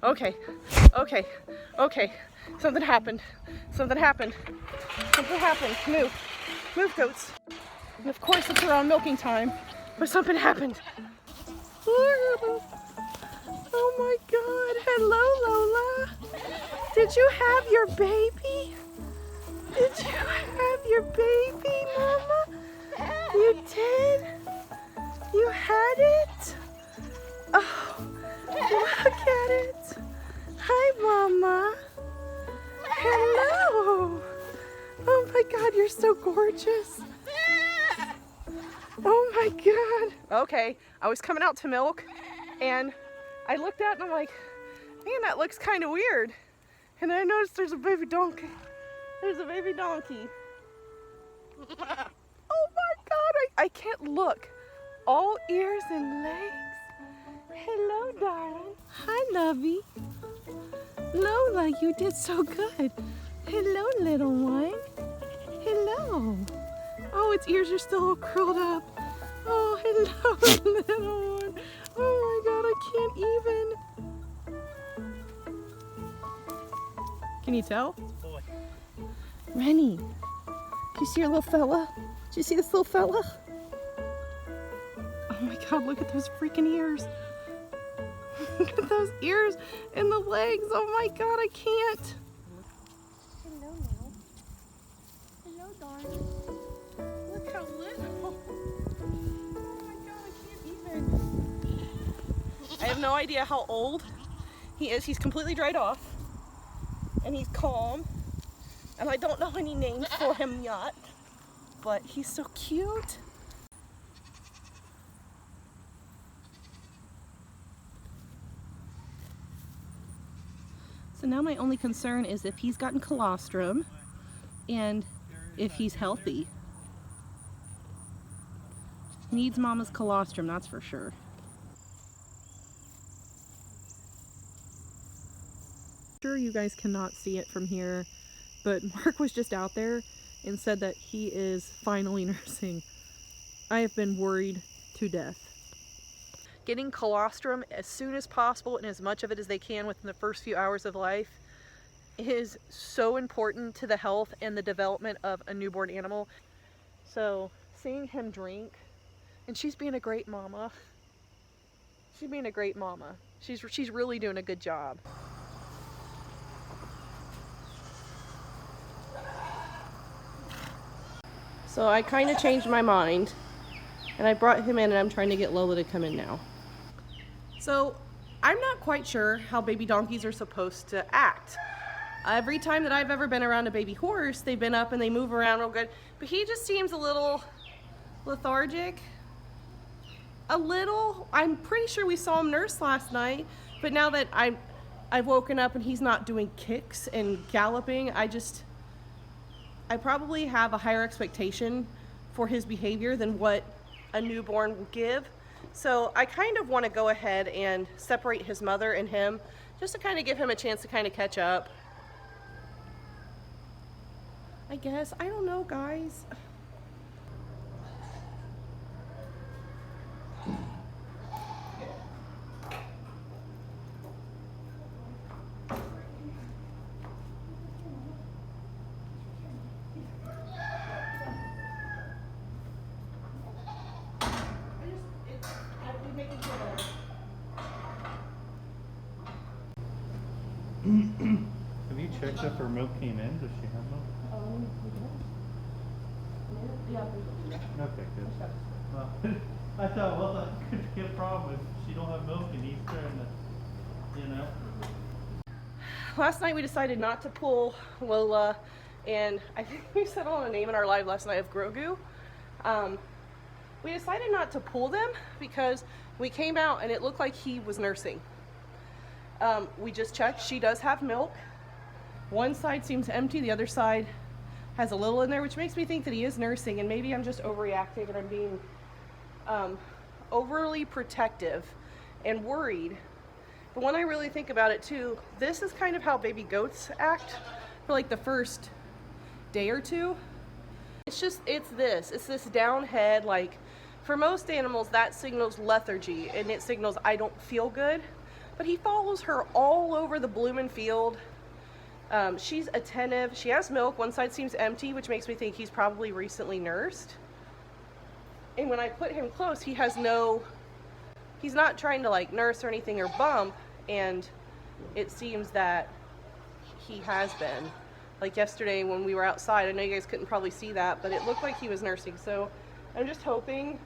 Okay, okay, okay. Something happened. Something happened. Something happened. Move. Move, goats. And of course it's around milking time, but something happened. Oh my God. Hello, Lola. Did you have your baby? Did you have your baby, Mama? You did? You had it? Oh, look at it. Hi, Mama. Hello. Oh my God, you're so gorgeous. Oh my God. Okay, I was coming out to milk and I looked at it and I'm like, man, that looks kind of weird. And then I noticed there's a baby donkey. There's a baby donkey. Oh my God, I can't look. All ears and legs. Hello, darling. Hi, lovey. Lola, you did so good. Hello, little one. Hello. Oh, its ears are still all curled up. Oh, hello, little one. Oh my God, I can't even. Can you tell? Boy. Rennie, do you see your little fella? Do you see this little fella? Oh my God, look at those freaking ears. Look at those ears and the legs. Oh my God, I can't. Hello now. Hello, darling. Look how little. Oh my God, I can't even. I have no idea how old he is. He's completely dried off. And he's calm. And I don't know any names for him yet. But he's so cute. So now my only concern is if he's gotten colostrum and if he's healthy. He needs mama's colostrum, that's for sure. Sure, you guys cannot see it from here, but Mark was just out there and said that he is finally nursing. I have been worried to death. Getting colostrum as soon as possible and as much of it as they can within the first few hours of life is so important to the health and the development of a newborn animal. So seeing him drink, and she's being a great mama. She's being a great mama. She's really doing a good job. So I kind of changed my mind and I brought him in and I'm trying to get Lola to come in now. So I'm not quite sure how baby donkeys are supposed to act. Every time that I've ever been around a baby horse, they've been up and they move around real good, but he just seems a little lethargic. A little. I'm pretty sure we saw him nurse last night, but now that I've woken up and he's not doing kicks and galloping, I probably have a higher expectation for his behavior than what a newborn will give. So I kind of want to go ahead and separate his mother and him just to kind of give him a chance to kind of catch up. I guess. I don't know, guys. Have you checked if her milk came in? Does she have milk? Okay, good. Well, I thought, well, that could be a problem if she don't have milk in Easter and, you know. Last night we decided not to pull Lola, and I think we settled on a name in our live last night of Grogu. We decided not to pull them because we came out and it looked like he was nursing. We just checked. She does have milk. One side seems empty, the other side has a little in there, which makes me think that he is nursing, and maybe I'm just overreacting and I'm being overly protective and worried. But when I really think about it too, this is kind of how baby goats act for like the first day or two. It's this down head, like for most animals that signals lethargy and it signals I don't feel good. but he follows her all over the bloomin' field. She's attentive. She has milk. One side seems empty, which makes me think he's probably recently nursed. And when I put him close, he's not trying to like nurse or anything or bump, and it seems that he has been. Like yesterday when we were outside, I know you guys couldn't probably see that, but it looked like he was nursing. So I'm just hoping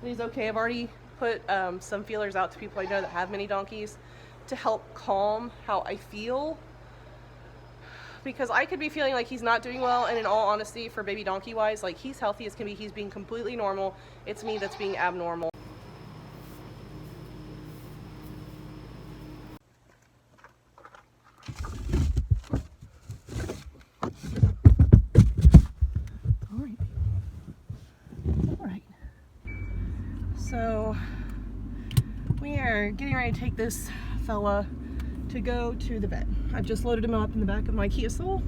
that he's okay. I've already put some feelers out to people I know that have mini donkeys to help calm how I feel, because I could be feeling like he's not doing well, and in all honesty, for baby donkey wise, like he's healthy as can be. He's being completely normal. It's me that's being abnormal. So we are getting ready to take this fella to go to the vet. I've just loaded him up in the back of my Kia Soul,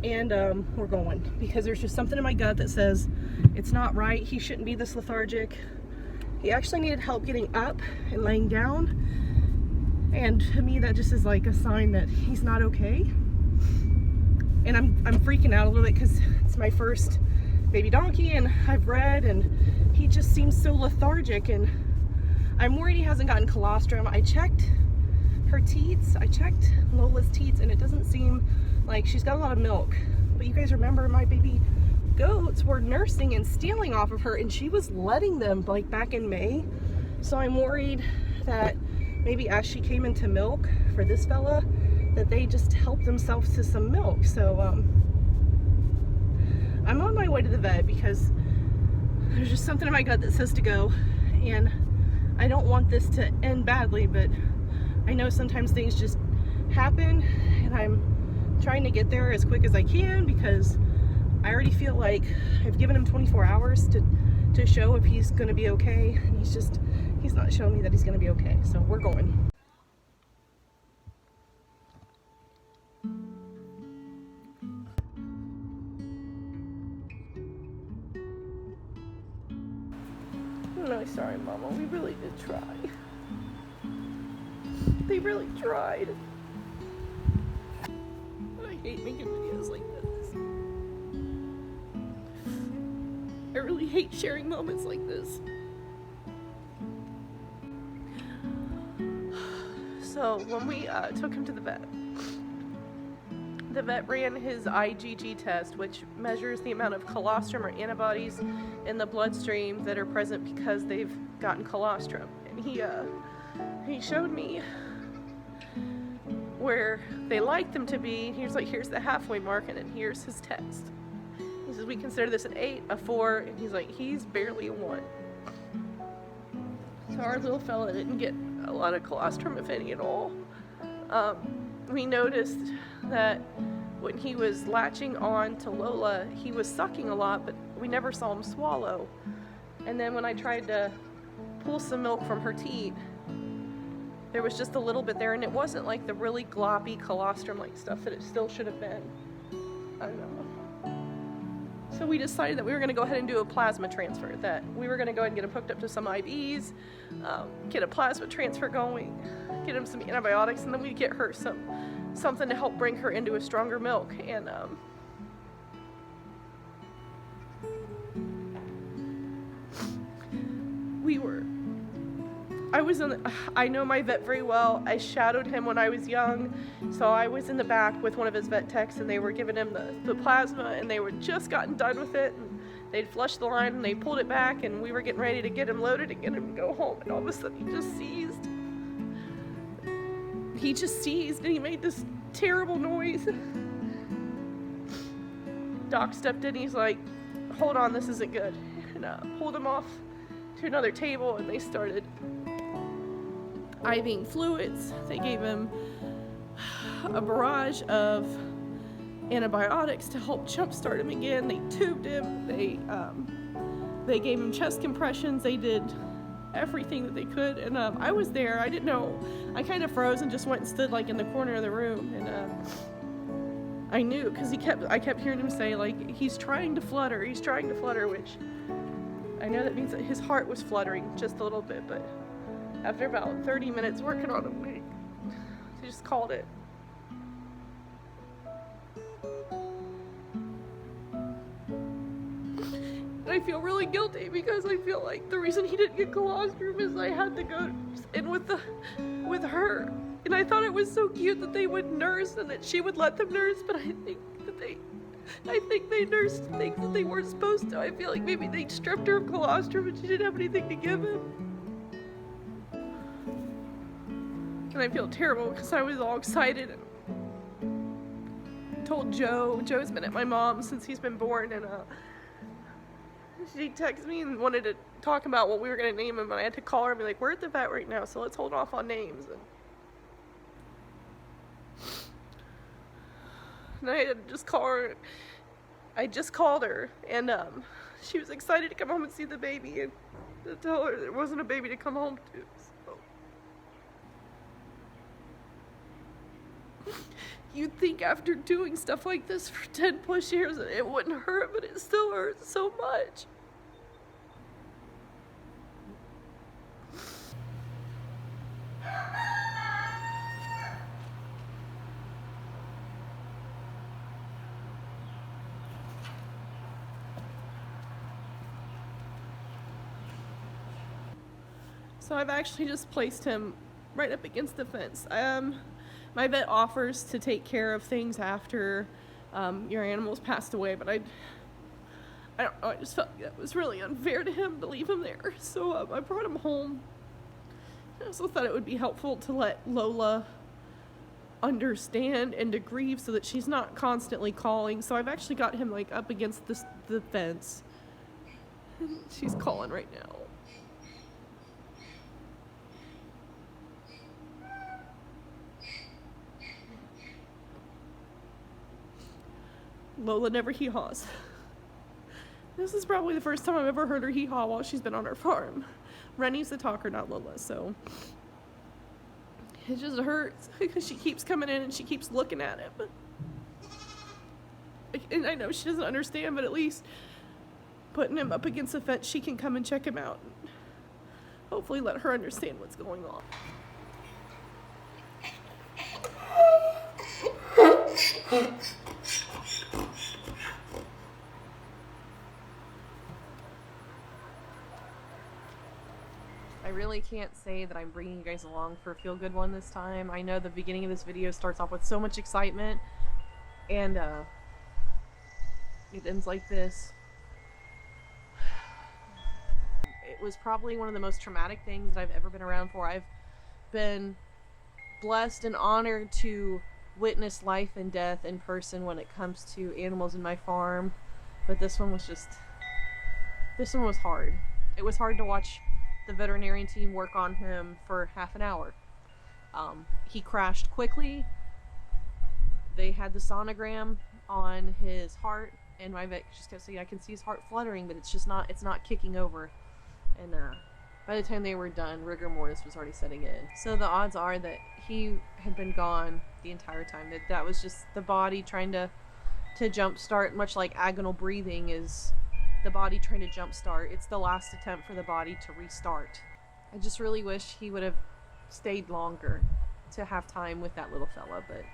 and we're going because there's just something in my gut that says it's not right. He shouldn't be this lethargic. He actually needed help getting up and laying down, and to me that just is like a sign that he's not okay. And I'm freaking out a little bit because it's my first baby donkey, and I've read, and he just seems so lethargic, and I'm worried he hasn't gotten colostrum. I checked her teats, I checked Lola's teats, and it doesn't seem like she's got a lot of milk. But you guys remember my baby goats were nursing and stealing off of her, and she was letting them like back in May. So I'm worried that maybe as she came into milk for this fella, that they just helped themselves to some milk. So I'm on my way to the vet because there's just something in my gut that says to go, and I don't want this to end badly, but I know sometimes things just happen, and I'm trying to get there as quick as I can because I already feel like I've given him 24 hours to show if he's going to be okay, and he's not showing me that he's going to be okay. So we're going. I'm really sorry, Mama. We really did try. They really tried. I hate making videos like this. I really hate sharing moments like this. So when we took him to the vet ran his IgG test, which measures the amount of colostrum or antibodies in the bloodstream that are present because they've gotten colostrum. And he showed me where they like them to be. He was like, here's the halfway mark, and then here's his test. He says, we consider this an 8, a 4, and he's like, he's barely a 1. So our little fella didn't get a lot of colostrum, if any at all. We noticed that when he was latching on to Lola, he was sucking a lot, but we never saw him swallow. And then when I tried to pull some milk from her teat, there was just a little bit there, and it wasn't like the really gloppy colostrum-like stuff that it still should have been. I don't know. So we decided that we were going to go ahead and do a plasma transfer, that we were going to go ahead and get him hooked up to some IVs, get a plasma transfer going, get him some antibiotics, and then we'd get her something to help bring her into a stronger milk. And I know my vet very well. I shadowed him when I was young, so I was in the back with one of his vet techs, and they were giving him the plasma, and they were just gotten done with it, and they'd flushed the line, and they pulled it back, and we were getting ready to get him loaded and get him to go home, and all of a sudden he just seized. He just seized, and he made this terrible noise. Doc stepped in, he's like, hold on, this isn't good, and pulled him off to another table, and they started IVing fluids. They gave him a barrage of antibiotics to help jumpstart him again. They tubed him. They gave him chest compressions. They did everything that they could. And I was there. I didn't know. I kind of froze and just went and stood like in the corner of the room. And I knew because I kept hearing him say like, he's trying to flutter. He's trying to flutter, which I know that means that his heart was fluttering just a little bit, but after about 30 minutes working on him, they just called it. And I feel really guilty because I feel like the reason he didn't get colostrum is I had to go in with her. And I thought it was so cute that they would nurse and that she would let them nurse, but I think they nursed things that they weren't supposed to. I feel like maybe they stripped her of colostrum and she didn't have anything to give him. And I feel terrible because I was all excited and told Joe's been at my mom's since he's been born, and she texted me and wanted to talk about what we were going to name him, and I had to call her and be like, we're at the vet right now, so let's hold off on names. And I had to just call her. I just called her, and she was excited to come home and see the baby and to tell her there wasn't a baby to come home to. So. You'd think after doing stuff like this for 10 plus years that it wouldn't hurt, but it still hurts so much. So I've actually just placed him right up against the fence. My vet offers to take care of things after your animal's passed away, but I don't know, I just felt like that was really unfair to him to leave him there. So I brought him home. I also thought it would be helpful to let Lola understand and to grieve so that she's not constantly calling. So I've actually got him like up against the fence. She's calling right now. Lola never hee-haws. This is probably the first time I've ever heard her hee-haw while she's been on our farm. Rennie's the talker, not Lola, so it just hurts because she keeps coming in and she keeps looking at him. And I know she doesn't understand, but at least putting him up against the fence, she can come and check him out and hopefully let her understand what's going on. I really can't say that I'm bringing you guys along for a feel-good one this time. I know the beginning of this video starts off with so much excitement, and it ends like this. It was probably one of the most traumatic things that I've ever been around for. I've been blessed and honored to witness life and death in person when it comes to animals in my farm, but this one was hard. It was hard to watch the veterinarian team work on him for half an hour. He crashed quickly. They had the sonogram on his heart, and my vet just kept saying, I can see his heart fluttering, but it's not kicking over. And by the time they were done, rigor mortis was already setting in. So the odds are that he had been gone the entire time. That was just the body trying to jump start, much like agonal breathing is the body trying to jump start. It's the last attempt for the body to restart. I just really wish he would have stayed longer to have time with that little fella, but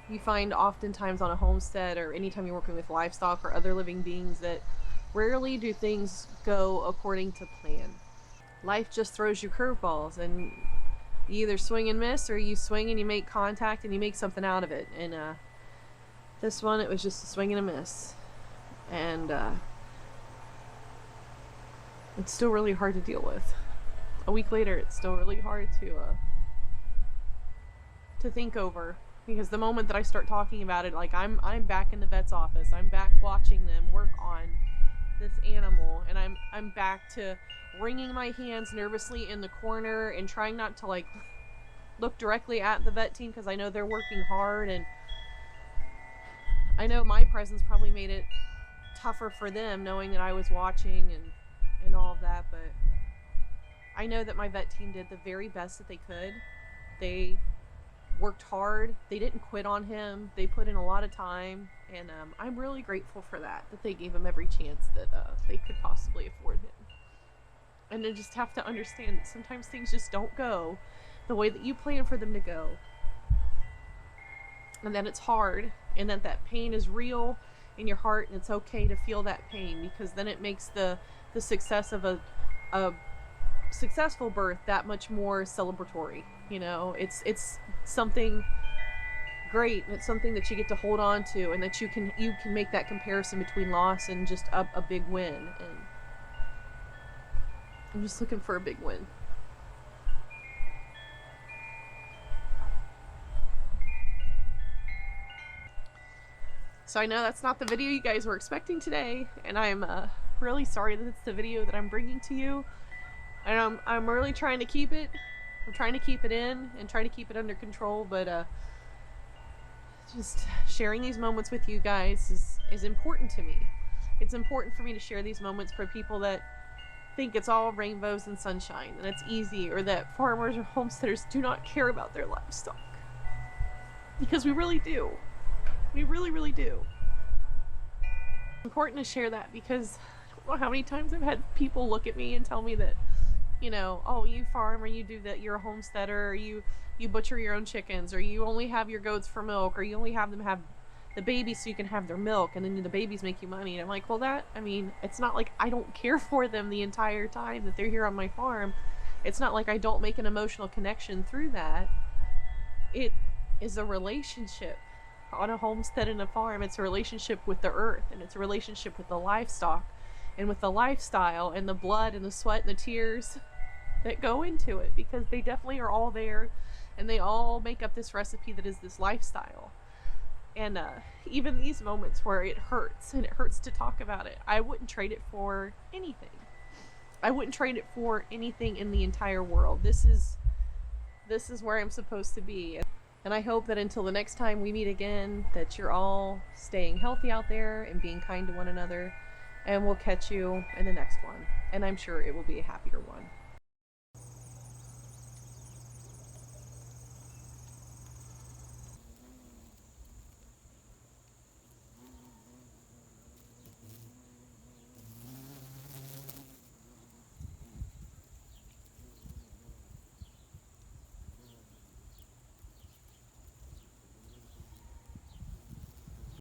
you find oftentimes on a homestead or anytime you're working with livestock or other living beings that rarely do things go according to plan. Life just throws you curveballs, and you either swing and miss, or you swing and you make contact and you make something out of it. And this one, it was just a swing and a miss. And it's still really hard to deal with. A week later, it's still really hard to think over, because the moment that I start talking about it, like I'm back in the vet's office, I'm back watching them work on this animal, and I'm back to wringing my hands nervously in the corner and trying not to like look directly at the vet team, because I know they're working hard, and I know my presence probably made it tougher for them knowing that I was watching and all of that, but I know that my vet team did the very best that they could. They worked hard. They didn't quit on him. They put in a lot of time, and I'm really grateful for that they gave him every chance that they could possibly afford him. And then just have to understand that sometimes things just don't go the way that you plan for them to go. And that it's hard, and that that pain is real in your heart, and it's okay to feel that pain, because then it makes the success of a successful birth that much more celebratory. You know, it's something great, and it's something that you get to hold on to, and that you can make that comparison between loss and just a big win. And I'm just looking for a big win. So I know that's not the video you guys were expecting today, and I'm really sorry that it's the video that I'm bringing to you. And I'm really trying to keep it. I'm trying to keep it in and try to keep it under control, but just sharing these moments with you guys is important to me. It's important for me to share these moments for people that think it's all rainbows and sunshine, and it's easy, or that farmers or homesteaders do not care about their livestock. Because we really do. We really, really do. It's important to share that, because I don't know how many times I've had people look at me and tell me that, you know, oh, you farm, or you do that, you're a homesteader, or you butcher your own chickens, or you only have your goats for milk, or you only have them have the babies so you can have their milk, and then the babies make you money. And I'm like, well, I mean, it's not like I don't care for them the entire time that they're here on my farm. It's not like I don't make an emotional connection through that. It is a relationship. On a homestead and a farm, it's a relationship with the earth, and it's a relationship with the livestock, and with the lifestyle, and the blood and the sweat and the tears that go into it, because they definitely are all there, and they all make up this recipe that is this lifestyle. And even these moments where it hurts, and it hurts to talk about it, I wouldn't trade it for anything. I wouldn't trade it for anything in the entire world. This is where I'm supposed to be. And I hope that until the next time we meet again, that you're all staying healthy out there and being kind to one another. And we'll catch you in the next one. And I'm sure it will be a happier one.